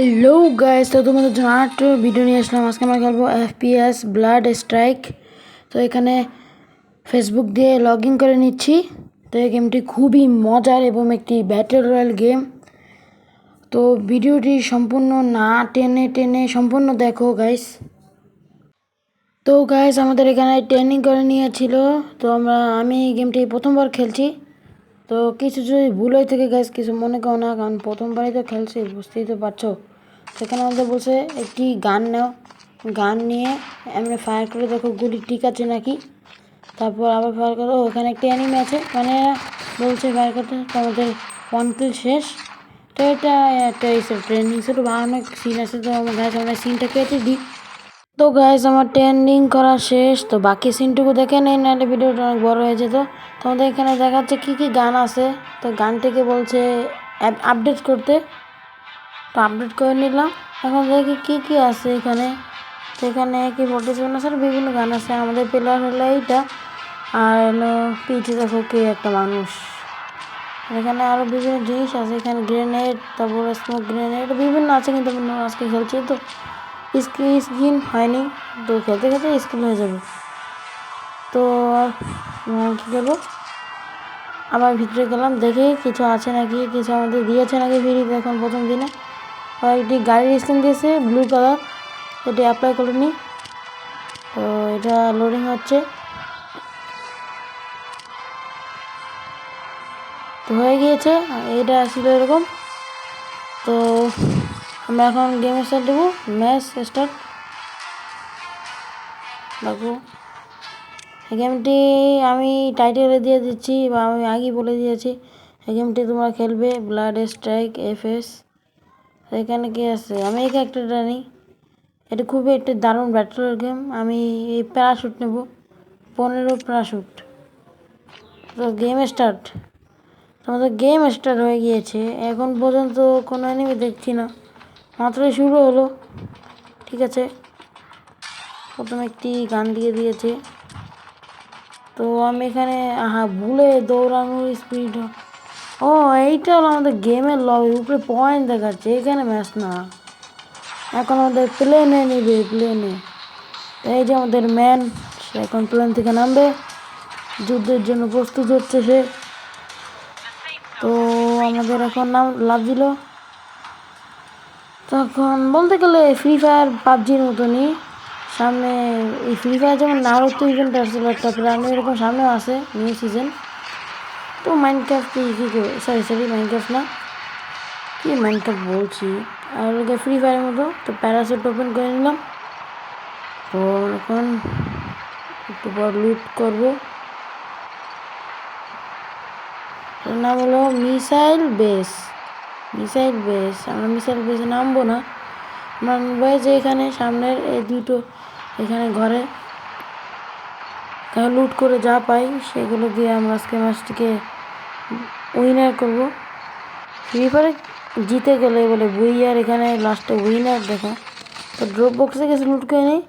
Hello guys, তো তোমাদের জন্য আরেকটা ভিডিও নিয়ে আসলাম। আজকে আমরা খেলবো FPS ব্লাড স্ট্রাইক। তো এখানে ফেসবুক দিয়ে লগ ইন করে নিচ্ছি। তো এই গেমটি খুবই মজার এবং একটি ব্যাটল রয়্যাল গেম। তো ভিডিওটি সম্পূর্ণ না টেনে টেনে সম্পূর্ণ দেখো গাইস। তো গাইস, আমাদের এখানে ট্রেনিং করে নিয়েছিল। তো আমি এই গেমটি প্রথমবার খেলছি। তো কিছু যদি ভুল হয়ে থাকে গাইস, কিছু মনে করো না, কারণ প্রথমবারই তো খেলছি, বুঝতেই তো পারছো। সেখানে আমাদের বলছে একটি গান নাও, গান নিয়ে এমনি ফায়ার করে দেখো গুলি ঠিক আছে নাকি, তারপর আবার ফায়ার করো। ওখানে একটি অ্যানিমি আছে, মানে বলছে ফায়ার করতে। তো আমাদের 1 কিল শেষ। তো এটা একটা ট্রেনিং সেট বা অনেক সিন আছে। তো গাইস আমরা সিনটা কেটে দিই। তো গাইস আমার ট্রেনিং করা শেষ। তো বাকি সিনটুকু দেখে নেই, নাহলে ভিডিওটা অনেক বড় হয়ে যেত। তো আমাদের এখানে দেখাচ্ছে কী কী গান আছে। তো গানটিকে বলছে আপডেট করতে। তো আপডেট করে নিলাম। এখন দেখি কী কী আছে এখানে। তো এখানে কি 47 আছে, বিভিন্ন গান আছে। আমাদের প্লেয়ার হলো এইটা, আর হলো পিঠে দেখো কে একটা মানুষ। এখানে আরও বিভিন্ন জিনিস আছে। এখানে গ্রেনেড, তারপর স্মোক গ্রেনেড বিভিন্ন আছে, কিন্তু আজকে খেলছি তো স্কিন হয়নি। তো খেলতে খেলতে স্কিন হয়ে যাবে। তো কী করবো, আবার ভিতরে গেলাম, দেখি কিছু আছে নাকি, কিছু আমাদের দিয়েছে নাকি ফ্রিতে। এখন প্রথম দিনে কয়েকটি গাড়ির স্কিন দিয়েছে ব্লু কালার, এটি অ্যাপ্লাই করে নিই। তো এটা লোডিং হচ্ছে। তো হয়ে গিয়েছে, এটা ছিল এরকম। তো আমরা এখন গেম স্টার্ট দেবো, ম্যাচ স্টার্ট। দেখো এই গেমটি আমি টাইটেলে দিয়ে দিচ্ছি, বা আমি আগেই বলে দিয়েছি। এই গেমটি তোমরা খেলবে ব্লাড স্ট্রাইক FS। এখানে কি আছে, আমি এই ক্যারেক্টারটা নিই। এটা খুবই একটি দারুণ ব্যাটল গেম। আমি এই প্যারাশুট নেব, 15 প্যারাশুট। তো গেম স্টার্ট। আমাদের গেম স্টার্ট হয়ে গিয়েছে। এখন পর্যন্ত কোনো এনিমি দেখছি না, মাত্রই শুরু হলো। ঠিক আছে, প্রথমে একটি গান দিয়ে দিয়েছে। তো আমি এখানে ভুলে দৌড়ানোর স্পিড। ও এইটা হলো আমাদের গেমের লবি, উপরে পয়েন্ট দেখাচ্ছে, এখানে ম্যাচ না। এখন আমাদের প্লেনে নেবে, প্লেনে। এই যে আমাদের ম্যান, সে এখন প্লেন থেকে নামবে, যুদ্ধের জন্য প্রস্তুত হচ্ছে সে। তো আমাদের এখন লাভ দিল। তখন বলতে গেলে ফ্রি ফায়ার পাবজির মতনই। সামনে এই ফ্রি ফায়ার যেমন নারুতো ইভেন্ট আসছিল একটা প্ল্যান, এরকম সামনেও আছে নিউ সিজন। তো মাইনক্রাফট কী সরি মাইনক্রাফট না, কি মাইনক্রাফট বলছি, আর ওকে ফ্রি ফায়ারের মতো। তো প্যারাশুট ওপেন করে নিলাম। তো এখন একটু পর লুট করবো। এর নাম হলো মিসাইল বেস। মিসাইল বেস, আমরা মিসাইল বেসে নামবো না, আমরা নামবো যে এখানে সামনের এই দুটো, এখানে ঘরে লুট করে যা পাই সেগুলো দিয়ে আমরা আজকে ম্যাচটিকে উইনার করবো। ফ্রি ফায়ারে জিতে গেলে বলে বুইয়ার, এখানে লাস্টে উইনার দেখা। তো ড্রপ বক্সে গেছে লুট করে নিই।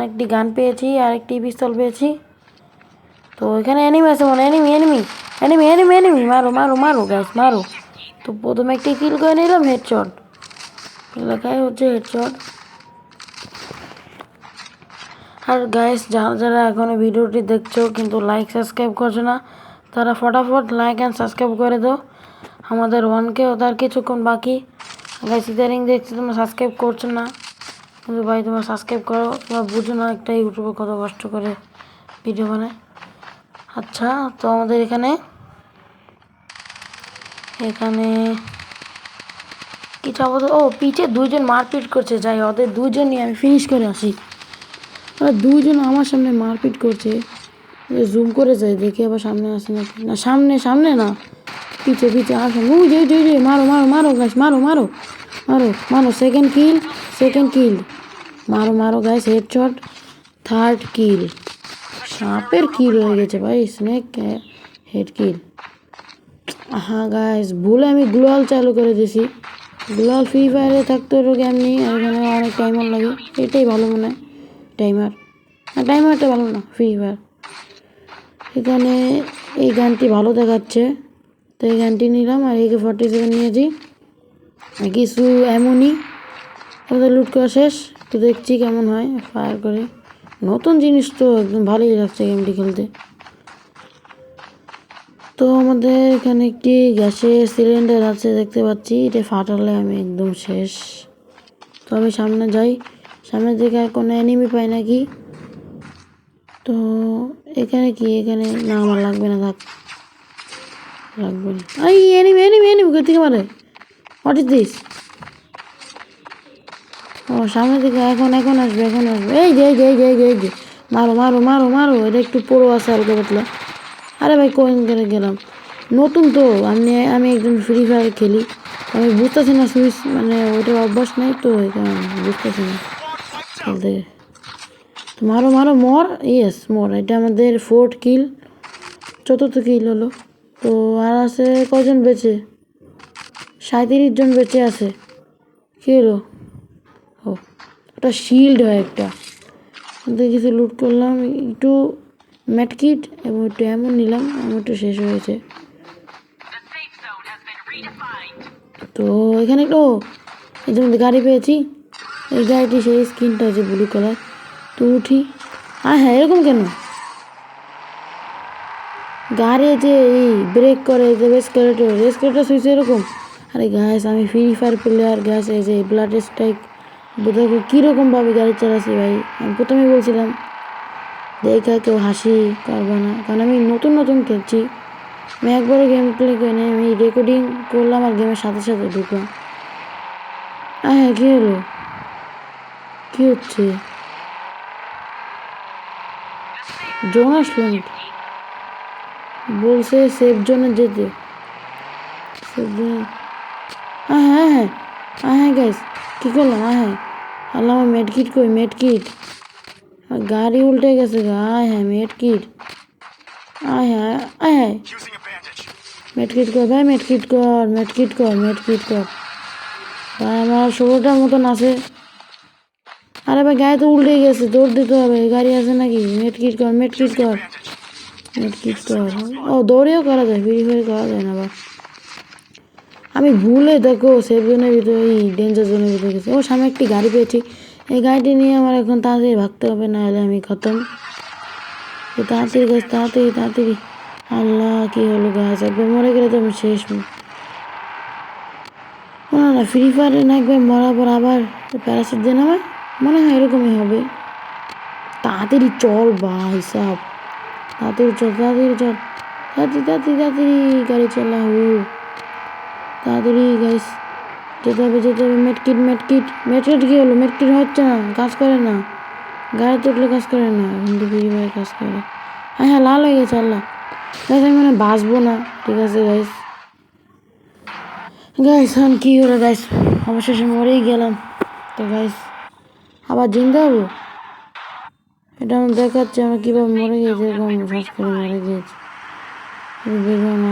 একটি গান পেয়েছি আর একটি পিস্তল পেয়েছি। তো এখানে এনিমি আছে, মনে enemy enemy enemy enemy enemy মারো মারো মারো গাইস মারো। তো প্রথমে একটি কিল করে নিলাম, হেডশট লেখাই হচ্ছে হেডশট। আর গাইস যারা যারা এখনো ভিডিওটি দেখছো কিন্তু লাইক সাবস্ক্রাইব করছো না, তারা ফটাফট লাইক অ্যান্ড সাবস্ক্রাইব করে দাও। আমাদের 1K তার কিছুক্ষণ বাকি। গাইস ইদারিং দেখছি তোমরা সাবস্ক্রাইব করছো না, কিন্তু ভাই তোমরা সাবস্ক্রাইব করো। তোমরা বুঝো না একটা ইউটিউবে কত কষ্ট করে ভিডিও বানায়। আচ্ছা, তো আমাদের এখানে কিছু আপাতত, ও পিঠে দুইজন মারপিট করছে, যাই ওদের দুইজন নিয়ে আমি ফিনিশ করে আসি। ওরা দুইজন আমার সামনে মারপিট করছে, জুম করে যাই দেখি আবার সামনে আসে নাকি না। সামনে সামনে না, পিছে পিছে আমার সামনে। ওই যে মারো মারো মারো গাছ, মারো মারো মারো মারো। সেকেন্ড কিল মারো মারো গাইস, হেডশট। থার্ড কিল, সাপের কিল হয়ে গেছে ভাই, স্নেক হেড কিল। হ্যাঁ গাইস, ভুলে আমি গ্লোয়াল চালু করে দিয়েছি। গ্লোয়াল ফ্রি ফায়ারে থাকতো গেম নেই, আর এখানে অনেক টাইমার লাগে, এটাই ভালো মনে হয়। টাইমারটা ভালো না, ফ্রি ফায়ার। এখানে এই গানটি ভালো দেখাচ্ছে, তো এই গানটি নিলাম। আর AK-47 নিয়েছি, কিছু এমনই আমাদের লুট করা শেষ। তো দেখছি কেমন হয় ফায়ার করে। নতুন জিনিস তো একদম ভালোই লাগছে গেমটি খেলতে। তো আমাদের এখানে একটি গ্যাসের সিলিন্ডার আছে দেখতে পাচ্ছি, এটা ফাটালে আমি একদম শেষ। তো আমি সামনে যাই, সামনের দিকে আর কোনো এনিমি পাই নাকি। তো এখানে কি, এখানে না আমার লাগবে না, থাক লাগবে না। এই এনিমি এনিমি এনিমি কোথেকে মারে, হোয়াট ইজ দিস? ও সামনের দিকে এখন এখন আসবে এখন আসবে। এই যে এই যে এই যে এই যে এই যে মারো মারো মারো মারো, এটা একটু পুরো আছে হালকা পাতলা। আরে ভাই কোয়েন করে গেলাম, নতুন তো আমি একজন ফ্রি ফায়ার খেলি, আমি বুঝতেছি না সুইচ মানে ওইটার অভ্যাস নাই তো এই কারণে বুঝতেছি না খেলতে। তো মারো মারো মর, ইয়েস মর। এটা আমাদের 4th কিল, 4th কিল হলো। তো আর আছে কজন বেঁচে? 37 জন বেঁচে আছে। কী হলো? ও ওটা শিল্ড হয় একটা। কিছু লুট করলাম, একটু ম্যাটকিট এবং একটু এমন নিলাম, আমার একটু শেষ হয়েছে। তো এখানে একটু এই যেমন গাড়ি পেয়েছি, এই গাড়িটি সেই স্কিনটা আছে ব্লু কালার। তো উঠি, হ্যাঁ এরকম কেন গাড়ি যে এই ব্রেক করে, যে রেস করে সুইচ এরকম। আরে গ্যাস আমি ফ্রি ফায়ার প্লেয়ার, গ্যাস এই যে ব্লাড স্ট্রাইক বোধহয় কীরকমভাবে গাড়ি চালাচ্ছি ভাই। আমি প্রথমেই বলছিলাম দেখা কেউ হাসি করবে না, কারণ আমি নতুন নতুন খেলছি। আমি একবারও গেম প্লে করে নিই, আমি রেকর্ডিং করলাম আর গেমের সাথে সাথে ঢুকলাম। হ্যাঁ কী হলো, কী হচ্ছে? জোন আসলো নাকি? বলছে সেফ জোনে যেতে, সেফ জোনে। হ্যাঁ হ্যাঁ হ্যাঁ হ্যাঁ হ্যাঁ গ্যাস কী করলাম? হ্যাঁ আল্লাহ আমার মেডকিট কই, মেডকিট গাড়ি উল্টে গেছে গা। হ্যাঁ মেডকিট, হ্যাঁ হ্যাঁ মেডকিট কর ভাই, মেডকিট কর মেডকিট কর মেডকিট কর ভাই, আমার 16টার মতন আছে। আরে ভাই গাড়ি তো উল্টে গেছে, দৌড় দিতে হবে, গাড়ি আছে নাকি? মেডকিট কর মেডকিট কর মেডকিট কর। ও দৌড়েও করা যায়, ফ্রি ফায়ার করা যায় না। আবার আমি ভুলে দেখো সেফ জোনের ভিতরে, এই ডেঞ্জার জোনের ভিতরে গেছি। ও সামনে একটি গাড়ি পেয়েছি, এই গাড়িটি নিয়ে আমার এখন তাড়াতাড়ি ভাগতে হবে, না হলে আমি খতম। তাড়াতাড়ি গাছ, তাড়াতাড়ি তাড়াতাড়ি। আল্লাহ কী হলো গাছ, একবার মরে গেলে তো আমি শেষ। না না ফ্রি ফায়ারে না একবার মরার পর আবার প্যারাসুট দিয়ে নামায়, মনে হয় এরকমই হবে। তাড়াতাড়ি চল ভাই সাব, তাড়াতাড়ি চল তাড়াতাড়ি চল, তাড়াতাড়ি তাড়াতাড়ি তাড়াতাড়ি গাড়ি চালাও তাড়াতাড়ি গাইস, যেতে হবে যেতে হবে। মেটকিট মেটকিট মেটকিট কী হলো? মেটকিট হচ্ছে না, কাজ করে না, গাড়িতে উঠলে কাজ করে না, কিন্তু ফ্রি ফায়ার কাজ করে। হ্যাঁ হ্যাঁ লাল হয়ে গেছে। আল্লাহ গাইস আমি মানে বাঁচবো না, ঠিক আছে গাইস। গাইস এখন কী হলো গাইস, অবশেষে মরেই গেলাম। তো গাইস আবার জিনতে হবো, এটা আমার দেখাচ্ছে আমরা কীভাবে মরে গিয়েছি, এরকম শ্বাস করে মরে গিয়েছি।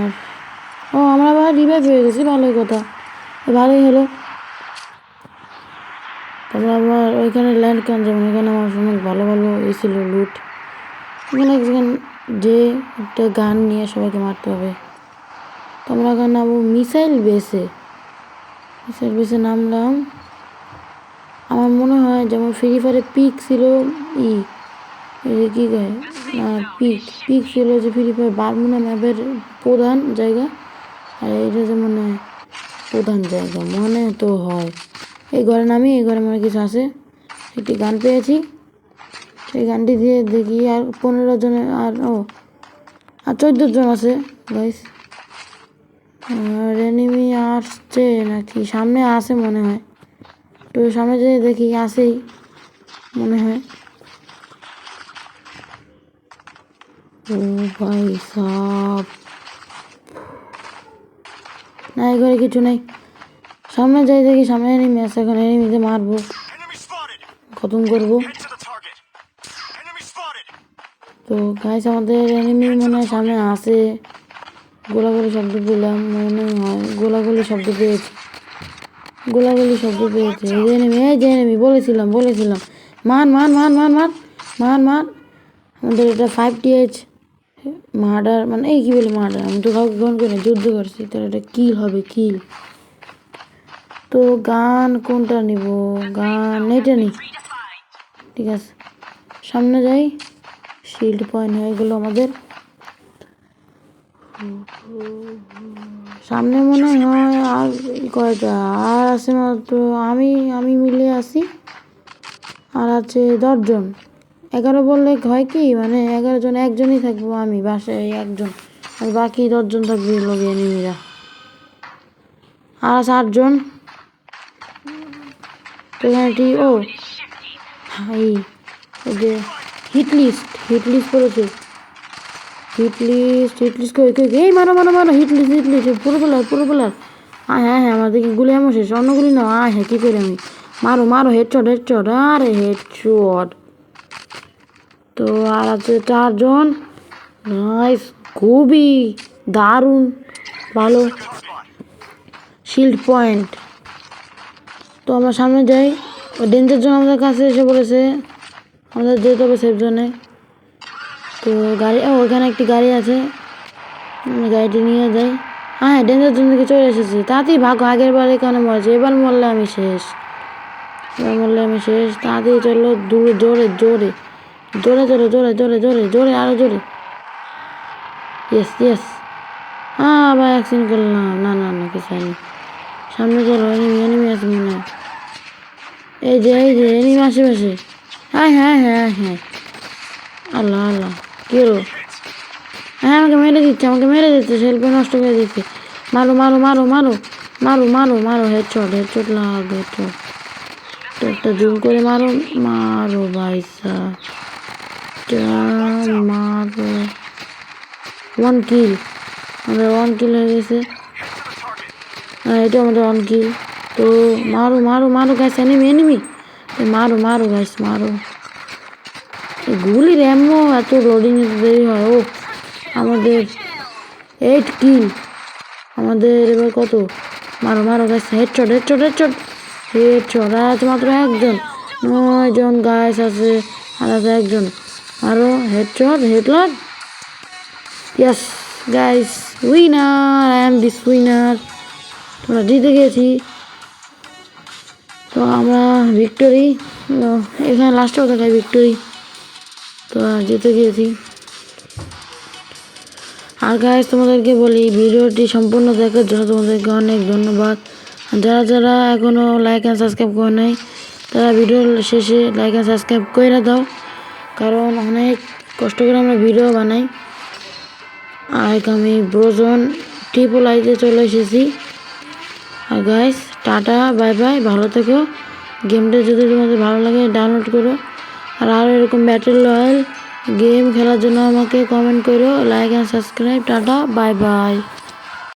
আর ও আমরা আবার রিভাইভ হয়ে গেছি, ভালোই কথা, ভালোই হলো। তারপর আবার ওইখানে ল্যান্ড কান যেমন, এখানে আমার অনেক ভালো ভালো এসেছিল লুট। এখানে একজন যে একটা গান নিয়ে সবাইকে মারতে হবে। তো আমরা এখানে নামবো মিসাইল বেসে, মিসাইল বেসে নামলাম। আমার মনে হয় যেমন ফ্রি ফায়ারে পিক ছিল কী কয় না, পিক পিক ছিল যে ফ্রি ফায়ার বারমুনা ম্যাপের প্রধান জায়গা, আর এটা যে মনে হয় প্রধান জায়গা মনে তো হয়। এই ঘরে নামি, এই ঘরে মনে কিছু আছে, একটি গান পেয়েছি, সেই গানটি দিয়ে দেখি। আর 15 জনের আর 14 জন আছে গাইস। আর এনিমি আসছে নাকি সামনে আসে মনে হয়, তো সামনে যেয়ে দেখি আসেই মনে হয়। ও ভাই সাপ, না এই ঘরে কিছু নেই, সামনে যাই দেখি সামনে এনিমি আছে, এখন এনিমিতে মারবো, খতম করবো। তো গাইস আমাদের এনিমি মনে হয় সামনে আসে, গোলাগুলি শব্দ পেলাম মনে হয়, গোলাগুলি শব্দ পেয়েছি, গোলাগুলি শব্দ পেয়েছে। এই যে এনিমি, এই যে এনিমি, বলেছিলাম মান মান মান মান মান মান মান। আমাদের এটা 5th মার্ডার, মানে এই কী বলে মার্ডার, আমি তো কাউকে গ্রহণ করি না, যুদ্ধ করছি, তাহলে এটা কিল হবে, কিল। তো গান কোনটা নিব? গান এটা নি, ঠিক আছে। সামনে যাই, শিল্ড পয়েন্ট হয়ে গেল আমাদের। সামনে মনে হয় আর কয়টা আর আছে মাত্র, আমি মিলে আছি আর আছে 10 জন। 11 বললে হয় কি, মানে 11 জন একজনই থাকবো, আমি বাসায় একজন, আর বাকি 10 জন থাকবে লগে এনিমিরা। আর আছে 8 জন। তো এখানে ও হাই, ওই যে হিট লিস্ট করেছে। হিট লিস্ট কই কই, এই মারো মারো মারো, হিট লিস্ট পুরো প্লেয়ার। হ্যাঁ আমাদেরকে গুলি এমন শেষ, অন্য গুলি না। হ্যাঁ কি করি আমি, মারো হেডশট, আরে হেডশট। তো আর আছে 4 জন। নাইস, খুবই দারুণ, ভালো শিল্ড পয়েন্ট। তো আমরা সামনে যাই, ওই ডেঞ্জার জোন আমাদের কাছে এসে পড়েছে, আমাদের যেতে হবে সেফ জোনে। তো গাড়ি, ওখানে একটি গাড়ি আছে, গাড়িটি নিয়ে যাই। হ্যাঁ ডেঞ্জার জোন থেকে চলে এসেছি, তাড়াতাড়ি ভাগো, আগের বারে কেন মরেছে, এবার মরলে আমি শেষ। তাড়াতাড়ি চলো, দূরে জোরে আরো জোরে। ইয়েস আবার অ্যাক্সিডেন্ট করলাম, না কিছু হয়নি। সামনে চলো, এনিমি আছে মনে হয়। এই যে এনিমি আশেপাশে। হ্যাঁ আল্লাহ কি হলো? হ্যাঁ আমাকে মেরে দিচ্ছে, সেলফি নষ্ট করে দিচ্ছে। মারো হেডশট লাগ, হেডশট। তো একটা জুম করে মারো ভাইসা, মারো। 1 কিল, আমাদের 1 কিল হয়ে গেছে। এটা আমাদের 1 কিল। তো মারো গাইস, এনিমি। মারো গাইস, মারো। গুলির এমন এত লোডিং দেরি হয়। ও আমাদের 8 কিল, আমাদের এবার কত? মারো গাইস, হেডশট। আছে মাত্র 1 জন, 9 জন গাইস আছে, আর আছে 1 জন। মারো headshot, headlock. Yes guys, winner, I am this winner. তোমরা জিতে গেছি। তো আমরা ভিক্টোরি, এখানে লাস্টেও দেখায় ভিক্টোরি। তো জিতে গিয়েছি। আর গাইস তোমাদেরকে বলি, ভিডিওটি সম্পূর্ণ দেখার জন্য তোমাদেরকে অনেক ধন্যবাদ। যারা এখনও লাইক অ্যান্ড সাবস্ক্রাইব করে নাই, তারা ভিডিওর শেষে লাইক অ্যান্ড সাবস্ক্রাইব করে দাও, কারণ অনেক কষ্ট করে আমরা ভিডিও বানাই। আর আমি ব্রোজন IIIতে চলে এসেছি। আর গাইস টাটা, বাই বাই, ভালো থেকো। গেমটা যদি তোমাদের ভালো লাগে ডাউনলোড করো, আর আরও এরকম ব্যাটেল রয়্যাল গেম খেলার জন্য আমাকে কমেন্ট করো, like and subscribe. Tata, bye bye.